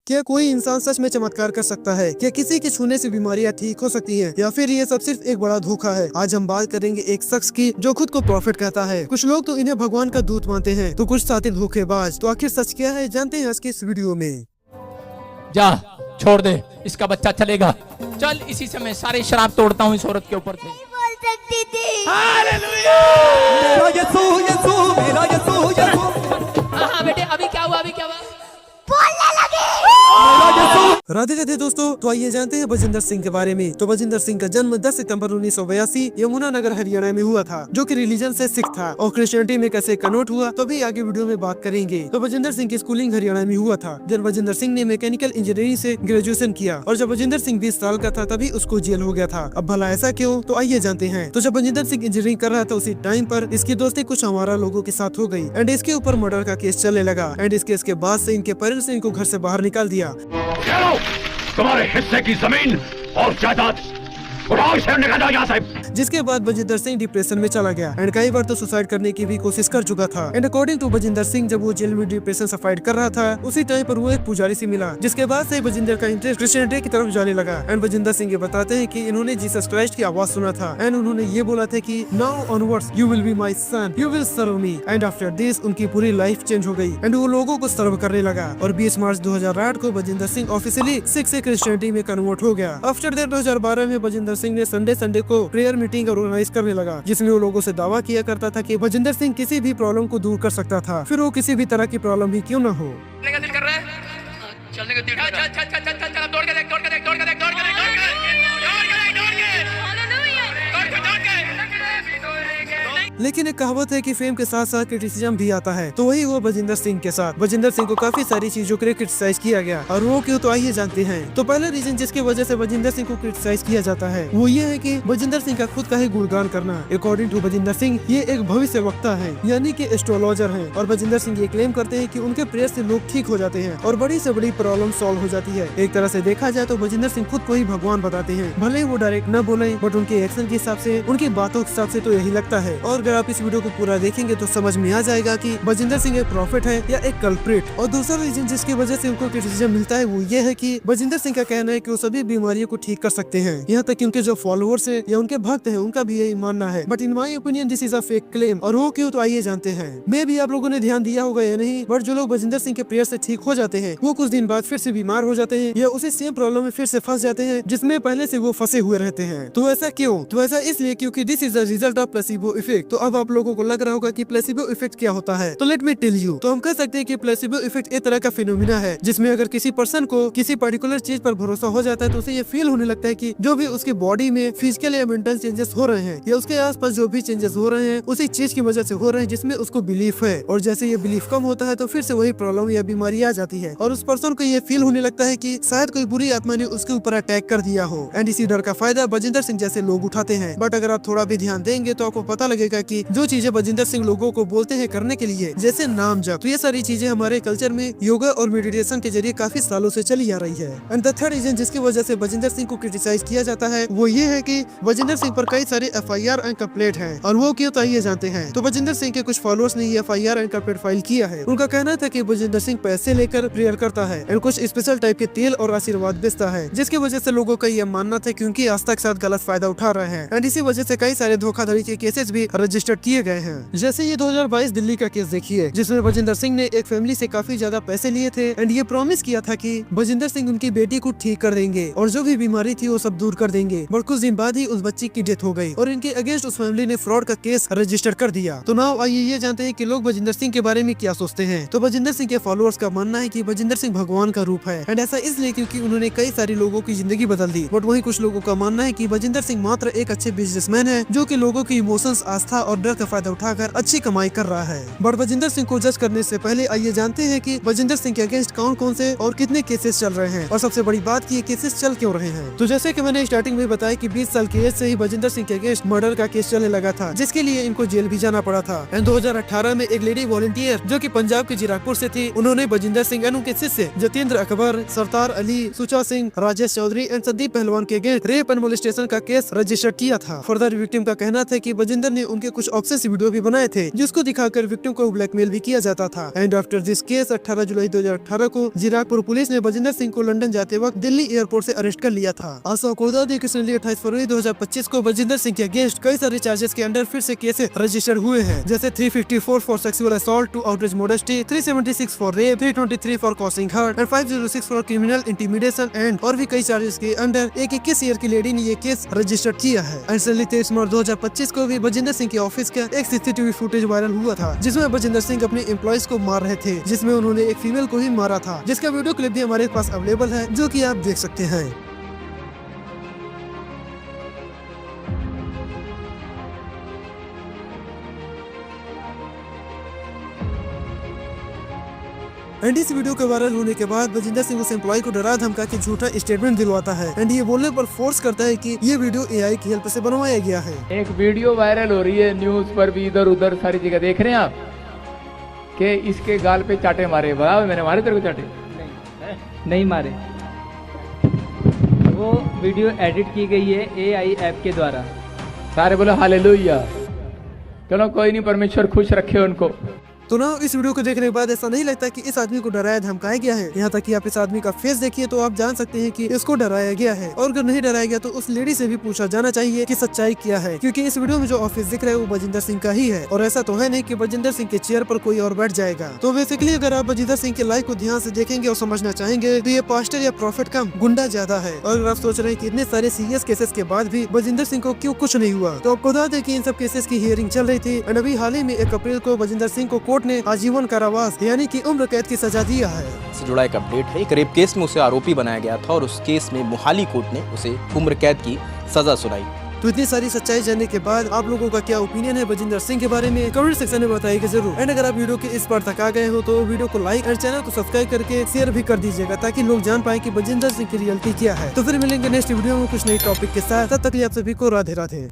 क्या कोई इंसान सच में चमत्कार कर सकता है? क्या किसी के छूने से बीमारियां ठीक हो सकती हैं? या फिर ये सब सिर्फ एक बड़ा धोखा है? आज हम बात करेंगे एक शख्स की जो खुद को प्रॉफिट कहता है। कुछ लोग तो इन्हें भगवान का दूत मानते हैं, तो कुछ साथी धोखेबाज। तो आखिर सच क्या है, जानते हैं आज के इस वीडियो में। जा छोड़ दे, इसका बच्चा चलेगा। चल इसी समय सारे शराब तोड़ता हूँ इस औरत के ऊपर से। बोल सकती थी। हालेलुया! मेरा यीशु यीशु मेरा यीशु यीशु। हाँ बेटे, अभी क्या हुआ? बोलने लगी। राधे राधे दोस्तों, तो आइए जानते हैं बजिंदर सिंह के बारे में। तो बजिंदर सिंह का जन्म 10 सितंबर 1982 यमुनानगर हरियाणा में हुआ था, जो कि रिलीजन से सिख था और क्रिश्चियनिटी में कैसे कन्वर्ट हुआ तो भी आगे वीडियो में बात करेंगे। तो बजिंदर सिंह की स्कूलिंग हरियाणा में हुआ था। जब बजिंदर सिंह ने मैकेनिकल इंजीनियरिंग से ग्रेजुएशन किया और जब बजिंदर सिंह 20 साल का था तभी उसको जेल हो गया था। अब भला ऐसा क्यों, तो आइए जानते हैं। तो जब बजिंदर सिंह इंजीनियरिंग कर रहा था उसी टाइम पर इसकी दोस्ती कुछ हमारा लोगों के साथ हो गई एंड इसके ऊपर मर्डर का केस चलने लगा एंड इस केस के बाद से इनके पेरेंट्स ने इनको घर से बाहर निकाल दिया। तुम्हारे हिस्से की जमीन और जायदाद उठाओ, इसे निकाल दो यहाँ से। जिसके बाद बजिंदर सिंह डिप्रेशन में चला गया एंड कई बार तो सुसाइड करने की भी कोशिश कर चुका था। And according to Bajinder Singh, जब वो जेल में डिप्रेशन से फाइट कर रहा था उसी टाइम पर वो एक पुजारी से मिला, जिसके बाद से बजिंदर का इंटरेस्ट क्रिश्चियनिटी की तरफ जाने लगा। एंड बजिंदर सिंह ये बताते हैं कि इन्होंने जीसस क्राइस्ट की आवाज सुना था एंड उन्होंने ये बोला था कि now onwards you will be my son, you will serve me. And after this उनकी पूरी लाइफ चेंज हो गई एंड वो लोगों को सर्व करने लगा। और 20 मार्च 2008 को बजिंदर सिंह ऑफिशियली सिख से क्रिश्चियनिटी में कन्वर्ट हो गया। आफ्टर दैट 2012 में बजिंदर सिंह ने संडे को प्रेयर मीटिंग ऑर्गेनाइज करने लगा, जिसमें वो लोगों से दावा किया करता था कि बजिंदर सिंह किसी भी प्रॉब्लम को दूर कर सकता था, फिर वो किसी भी तरह की प्रॉब्लम ही क्यों न हो। चलने का दिल कर रहा है? चलने का दिल कर रहा है। चल दौड़ के देख, दौड़ के देख, दौड़ के देख, दौड़ के देख, दौड़ के देख, लेकिन एक कहावत है कि फेम के साथ साथ क्रिटिसिज्म भी आता है, तो वही हुआ बजिंदर सिंह के साथ। बजिंदर सिंह को काफी सारी चीजों के लिए क्रिटिसाइज किया गया और वो क्यों, तो आइए जानते हैं। तो पहला रीजन जिसकी वजह से बजिंदर सिंह को क्रिटिसाइज किया जाता है वो ये है कि बजिंदर सिंह का खुद का ही गुणगान करना। अकॉर्डिंग टू बजिंदर सिंह, ये एक भविष्य वक्ता है, यानी कि एस्ट्रोलॉजर है। और बजिंदर सिंह ये क्लेम करते हैं कि उनके प्रेयर से लोग ठीक हो जाते हैं और बड़ी से बड़ी प्रॉब्लम सॉल्व हो जाती है। एक तरह से देखा जाए तो बजिंदर सिंह खुद को ही भगवान बताते हैं, भले वो डायरेक्ट न बोले बट उनके एक्शन के हिसाब से, उनकी बातों के हिसाब से तो यही लगता है। और अगर आप इस वीडियो को पूरा देखेंगे तो समझ में आ जाएगा कि बजिंदर सिंह एक प्रॉफिट है या एक कल्प्रिट। और दूसरा रीजन जिसकी वजह से उनको क्रिटिसिज्म मिलता है वो ये है कि बजिंदर सिंह का कहना है कि वो सभी बीमारियों को ठीक कर सकते हैं, यहाँ तक कि उनके जो फॉलोअर्स है या उनके भक्त हैं उनका भी यही मानना है। But in my opinion this is a fake claim. और वो क्यों, तो आइए जानते हैं। मे भी आप लोगों ने ध्यान दिया होगा या नहीं, बट जो लोग बजिंदर सिंह के प्रेयर से ठीक हो जाते हैं वो कुछ दिन बाद फिर से बीमार हो जाते हैं या उसी सेम प्रॉब्लम में फिर से फंस जाते हैं जिसमें पहले से वो फंसे हुए रहते हैं। तो ऐसा क्यों, तो ऐसा इसलिए क्योंकि this is the result of placebo effect. तो अब आप लोगों को लग रहा होगा कि प्लेसिबो इफेक्ट क्या होता है, तो लेट मी टेल यू। तो हम कह सकते हैं कि प्लेसिबो इफेक्ट एक तरह का फिनोमिना है जिसमें अगर किसी पर्सन को किसी पर्टिकुलर चीज पर भरोसा हो जाता है तो उसे ये फील होने लगता है कि जो भी उसकी बॉडी में फिजिकल या मेंटल चेंजेस हो रहे हैं या उसके आसपास जो भी चेंजेस हो रहे हैं उसी चीज की वजह से हो रहे हैं जिसमें उसको बिलीफ है। और जैसे ये बिलीफ कम होता है तो फिर से वही प्रॉब्लम या बीमारी आ जाती है और उस पर्सन को ये फील होने लगता है कि शायद कोई बुरी आत्मा ने उसके ऊपर अटैक कर दिया हो। एंड इसी डर का फायदा बजिंदर सिंह जैसे लोग उठाते हैं। बट अगर आप थोड़ा भी ध्यान देंगे तो आपको पता लगेगा कि जो चीजें बजिंदर सिंह लोगों को बोलते हैं करने के लिए, जैसे नाम जप, तो ये सारी चीजें हमारे कल्चर में योगा और मेडिटेशन के जरिए काफी सालों से चली आ रही है। एंड द थर्ड रीजन जिसकी वजह से बजिंदर सिंह को क्रिटिसाइज किया जाता है वो ये है कि बजिंदर सिंह पर कई सारे FIR एंड कंप्लेंट हैं। और वो क्यों, तो आइए जानते हैं। तो बजिंदर सिंह के कुछ फॉलोअर्स ने ये FIR एंड कंप्लेंट फाइल किया है। उनका कहना था कि बजिंदर सिंह पैसे लेकर प्रेयर करता है एंड कुछ स्पेशल टाइप के तेल और आशीर्वाद बेचता है, जिसकी वजह से लोगों का ये मानना था कि उनकी आस्था के साथ गलत फायदा उठा रहे हैं। एंड इसी वजह से कई सारे धोखाधड़ी के केसेस भी रजिस्टर्ड किए गए हैं। जैसे ये 2022 दिल्ली का केस देखिए, जिसमें बजिंदर सिंह ने एक फैमिली से काफी ज्यादा पैसे लिए थे एंड ये प्रॉमिस किया था कि बजिंदर सिंह उनकी बेटी को ठीक कर देंगे और जो भी बीमारी थी वो सब दूर कर देंगे। बट कुछ दिन बाद ही उस बच्ची की डेथ हो गई और इनके अगेंस्ट उस फैमिली ने फ्रॉड का केस रजिस्टर कर दिया। तो नाउ आइए ये जानते हैं कि लोग बजिंदर सिंह के बारे में क्या सोचते हैं। तो बजिंदर सिंह के फॉलोअर्स का मानना है कि बजिंदर सिंह भगवान का रूप है एंड ऐसा इसलिए क्योंकि उन्होंने कई सारे लोगों की जिंदगी बदल दी। बट वहीं कुछ लोगों का मानना है कि बजिंदर सिंह मात्र एक अच्छे बिजनेसमैन है जो कि लोगों की इमोशंस, आस्था और डर का फायदा उठाकर अच्छी कमाई कर रहा है। बट बजिंदर सिंह को जज करने से पहले आइए जानते हैं कि बजिंदर सिंह के अगेंस्ट कौन कौन से और कितने केसेस चल रहे हैं और सबसे बड़ी बात की ये केसेस चल क्यों रहे हैं। तो जैसे कि मैंने स्टार्टिंग में बताया कि 20 साल की एज से ही बजिंदर सिंह के अगेंस्ट मर्डर का केस चलने लगा था, जिसके लिए इनको जेल भी जाना पड़ा था। एंड 2018 में एक लेडी वॉलंटियर जो कि पंजाब के जीराकपुर से थी, उन्होंने बजिंदर सिंह एंड उनके शिष्य जतेंद्र अकबर, सरतार अली, सुचा सिंह, राजेश चौधरी एंड संदीप पहलवान के अगेंस्ट रेप एंड मोलेस्टेशन का केस रजिस्टर किया था। फर्दर विक्टिम का कहना था कि बजिंदर ने उनके के कुछ ऑब्सेसिव वीडियो भी बनाए थे, जिसको दिखाकर विक्टिम को ब्लैकमेल भी किया जाता था। एंड आफ्टर दिस केस 18 जुलाई 2018 को जीराकपुर पुलिस ने बजिंदर सिंह को लंदन जाते वक्त दिल्ली एयरपोर्ट से अरेस्ट कर लिया था। आशा को बता दें कि 28 फरवरी 2025 को बजिंदर सिंह के अगेंस्ट कई सारे चार्जेस के अंडर फिर से केस रजिस्टर हुए हैं, जैसे 354 for sexual assault to outrage modesty, 376 for rape, 323 for causing hurt and 506 for criminal intimidation and और भी कई चार्जेस के अंडर एक 21 ईयर की लेडी ने ये केस रजिस्टर किया है। एंड 23 मार्च 2025 को भी बजिंदर सिंह के ऑफिस का एक CCTV फुटेज वायरल हुआ था, जिसमें बजिंदर सिंह अपने एम्प्लॉइज को मार रहे थे, जिसमें उन्होंने एक फीमेल को ही मारा था, जिसका वीडियो क्लिप भी हमारे पास अवेलेबल है, जो कि आप देख सकते हैं। एंड इस वीडियो के वायरल होने के बाद बजिंदर सिंह उस एम्प्लॉय को डरा धमका के झूठा स्टेटमेंट दिलवाता है एंड ये बोलने पर फोर्स करता है कि ये वीडियो AI की हेल्प से बनवाया गया है। एक वीडियो वायरल हो रही है न्यूज पर भी, इधर उधर सारी जगह देख रहे हैं आप कि इसके गाल पे चाटे मारे। बराबर मैंने मारे तेरे को चाटे? नहीं मारे। वो वीडियो एडिट की गई है AI ऐप के द्वारा। सारे बोलो हालेलुया। चलो कोई नहीं, परमेश्वर खुश रखे उनको। तो ना इस वीडियो को देखने के बाद ऐसा नहीं लगता कि इस आदमी को डराया धमकाया गया है। यहाँ तक कि आप इस आदमी का फेस देखिए तो आप जान सकते हैं कि इसको डराया गया है, और अगर नहीं डराया गया तो उस लेडी से भी पूछा जाना चाहिए कि सच्चाई क्या है, क्योंकि इस वीडियो में जो ऑफिस दिख रहा है वो बजिंदर सिंह का ही है, और ऐसा तो है नहीं कि बजिंदर सिंह के चेयर पर कोई और बैठ जाएगा। तो बेसिकली अगर आप बजिंदर सिंह के लाइफ को ध्यान से देखेंगे और समझना चाहेंगे तो ये पास्टर या प्रॉफिट कम गुंडा ज्यादा है। और अगर आप सोच रहे हैं कि इतने सारे सीरियस केसेस के बाद भी बजिंदर सिंह को क्यों कुछ नहीं हुआ, तो आपको बता दें कि इन सब केसेस की हियरिंग चल रही थी। एंड अभी हाल ही में 1 अप्रैल को बजिंदर सिंह को कोर्ट ने आजीवन कारावास यानी कि उम्र कैद की सजा दिया है। से जुड़ा एक अपडेट है। एक रेप केस में उसे आरोपी बनाया गया था और उस केस में मोहाली कोर्ट ने उसे उम्र कैद की सजा सुनाई। तो इतनी सारी सच्चाई जानने के बाद आप लोगों का क्या ओपिनियन है बजिंदर सिंह के बारे में, कमेंट सेक्शन में बताइएगा जरूर। एंड अगर आप वीडियो के इस पार तक आ गए हो तो वीडियो को लाइक और चैनल को सब्सक्राइब करके शेयर भी कर दीजिएगा, ताकि लोग जान पाए कि बजिंदर सिंह की रियलिटी क्या है। तो फिर मिलेंगे नेक्स्ट वीडियो में कुछ नई टॉपिक के साथ, तब तक के लिए आप सभी को राधे राधे।